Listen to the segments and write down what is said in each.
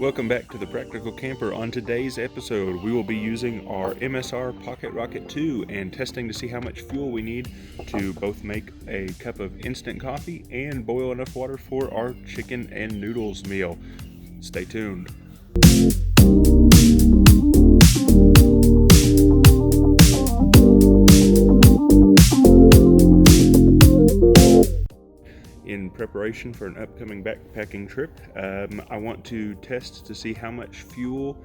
Welcome back to the Practical Camper. On today's episode, we will be using our MSR Pocket Rocket 2 and testing to see how much fuel we need to both make a cup of instant coffee and boil enough water for our chicken and noodles meal. Stay tuned. In preparation for an upcoming backpacking trip, I want to test to see how much fuel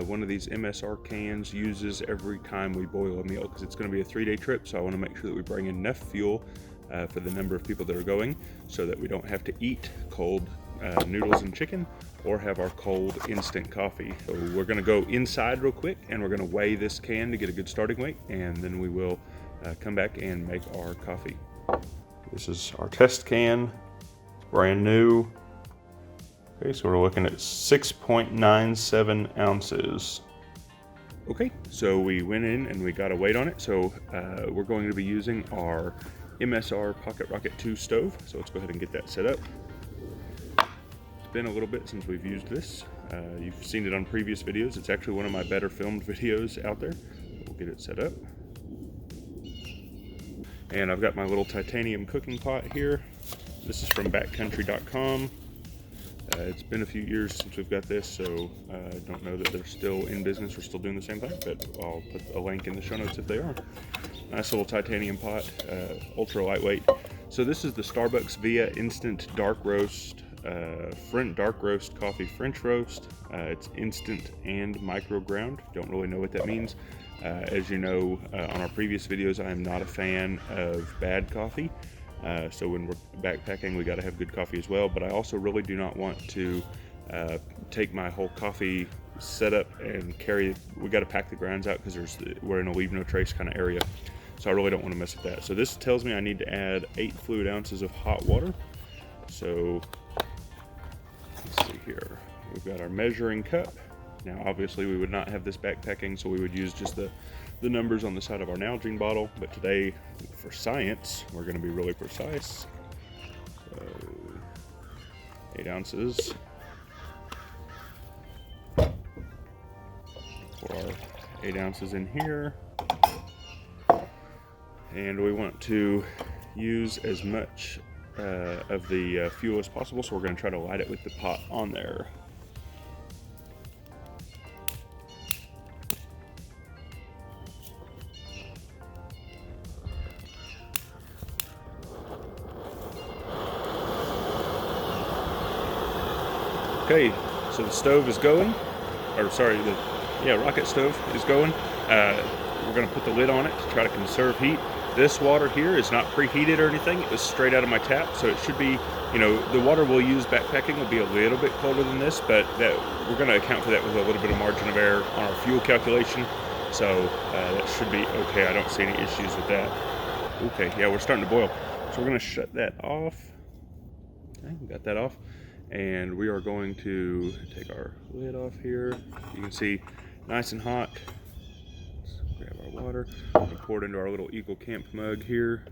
one of these MSR cans uses every time we boil a meal, because it's going to be a 3-day trip, so I want to make sure that we bring enough fuel for the number of people that are going, so that we don't have to eat cold noodles and chicken or have our cold instant coffee. So we're going to go inside real quick and we're going to weigh this can to get a good starting weight, and then we will come back and make our coffee. This is our test can, brand new. Okay, so we're looking at 6.97 ounces. Okay, so we went in and we got a weight on it. So we're going to be using our MSR Pocket Rocket 2 stove. So let's go ahead and get that set up. It's been a little bit since we've used this. You've seen it on previous videos. It's actually one of my better filmed videos out there. We'll get it set up. And I've got my little titanium cooking pot here. This is from backcountry.com. It's been a few years since we've got this, so I don't know that they're still in business or still doing the same thing, but I'll put a link in the show notes if they are. Nice little titanium pot, ultra lightweight. So this is the Starbucks Via Instant Dark Roast, Dark Roast Coffee French Roast. It's instant and micro ground. Don't really know what that means. As you know, on our previous videos, I am not a fan of bad coffee. So when we're backpacking, we got to have good coffee as well. But I also really do not want to take my whole coffee setup and carry. We got to pack the grounds out because we're in a leave no trace kind of area. So I really don't want to mess with that. So this tells me I need to add 8 fluid ounces of hot water. So let's see here. We've got our measuring cup. Now, obviously, we would not have this backpacking, so we would use just the numbers on the side of our Nalgene bottle. But today, for science, we're going to be really precise. So, 8 ounces. Pour our 8 ounces in here. And we want to use as much of the fuel as possible, so we're going to try to light it with the pot on there. Okay, so the stove is going, rocket stove is going. We're going to put the lid on it to try to conserve heat. This water here is not preheated or anything. It was straight out of my tap, so it should be, the water we'll use backpacking will be a little bit colder than this, but we're going to account for that with a little bit of margin of error on our fuel calculation. So that should be okay. I don't see any issues with that. Okay, yeah, we're starting to boil. So we're going to shut that off. Okay, we got that off. And we are going to take our lid off here. You can see nice and hot. Let's grab our water. We'll pour it into our little Eagle Camp mug here.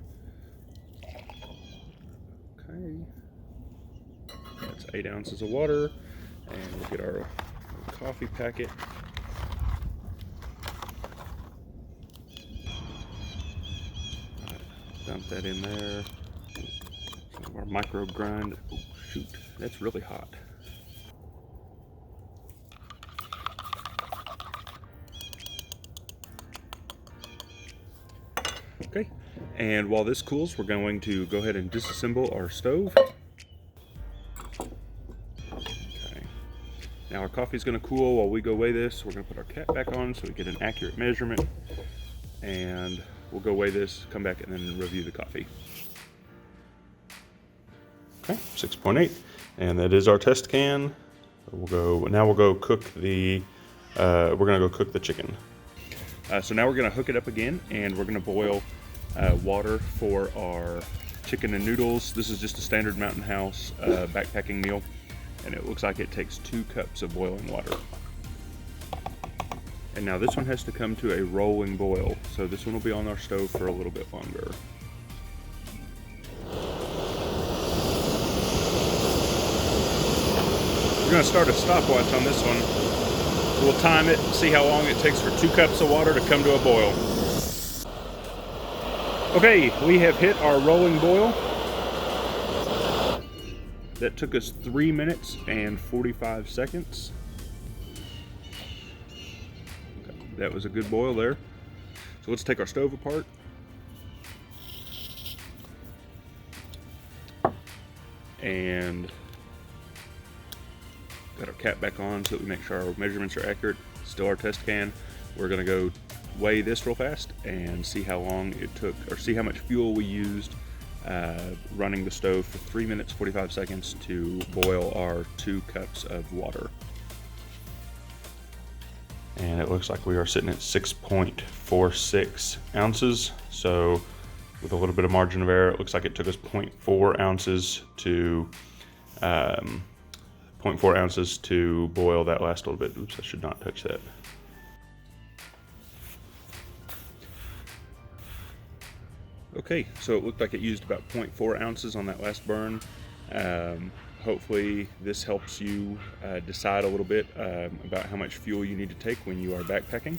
Okay. That's 8 ounces of water. And we'll get our coffee packet. Dump that in there. Some of our micro grind. Oh, shoot, that's really hot. Okay, and while this cools, we're going to go ahead and disassemble our stove. Okay, now our coffee is going to cool while we go weigh this. We're going to put our cap back on so we get an accurate measurement, and we'll go weigh this, come back, and then review the coffee. Okay, 6.8, and that is our test can. We'll go cook the. We're gonna go cook the chicken. So now we're gonna hook it up again, and we're gonna boil water for our chicken and noodles. This is just a standard Mountain House backpacking meal, and it looks like it takes 2 cups of boiling water. And now this one has to come to a rolling boil, so this one will be on our stove for a little bit longer. going to start a stopwatch on this one. We'll time it, see how long it takes for 2 cups of water to come to a boil. Okay, we have hit our rolling boil. That took us 3 minutes and 45 seconds. Okay, that was a good boil there. So let's take our stove apart. And got our cap back on so that we make sure our measurements are accurate. Still our test can. We're gonna go weigh this real fast and see how long it took, or see how much fuel we used running the stove for 3 minutes 45 seconds to boil our 2 cups of water. And it looks like we are sitting at 6.46 ounces. So with a little bit of margin of error, it looks like it took us 0.4 ounces to 0.4 ounces to boil that last little bit. Oops, I should not touch that. Okay, so it looked like it used about 0.4 ounces on that last burn. Hopefully this helps you decide a little bit about how much fuel you need to take when you are backpacking.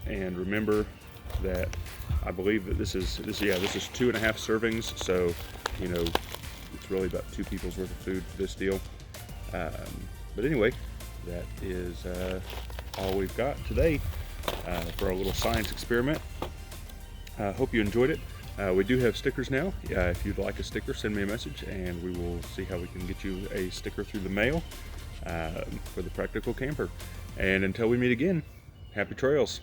And remember that I believe that this is 2.5 servings, so you know it's really about 2 people's worth of food for this deal. But anyway, that is all we've got today for our little science experiment. Hope you enjoyed it. We do have stickers now. If you'd like a sticker, send me a message and we will see how we can get you a sticker through the mail for the Practical Camper. And until we meet again, happy trails.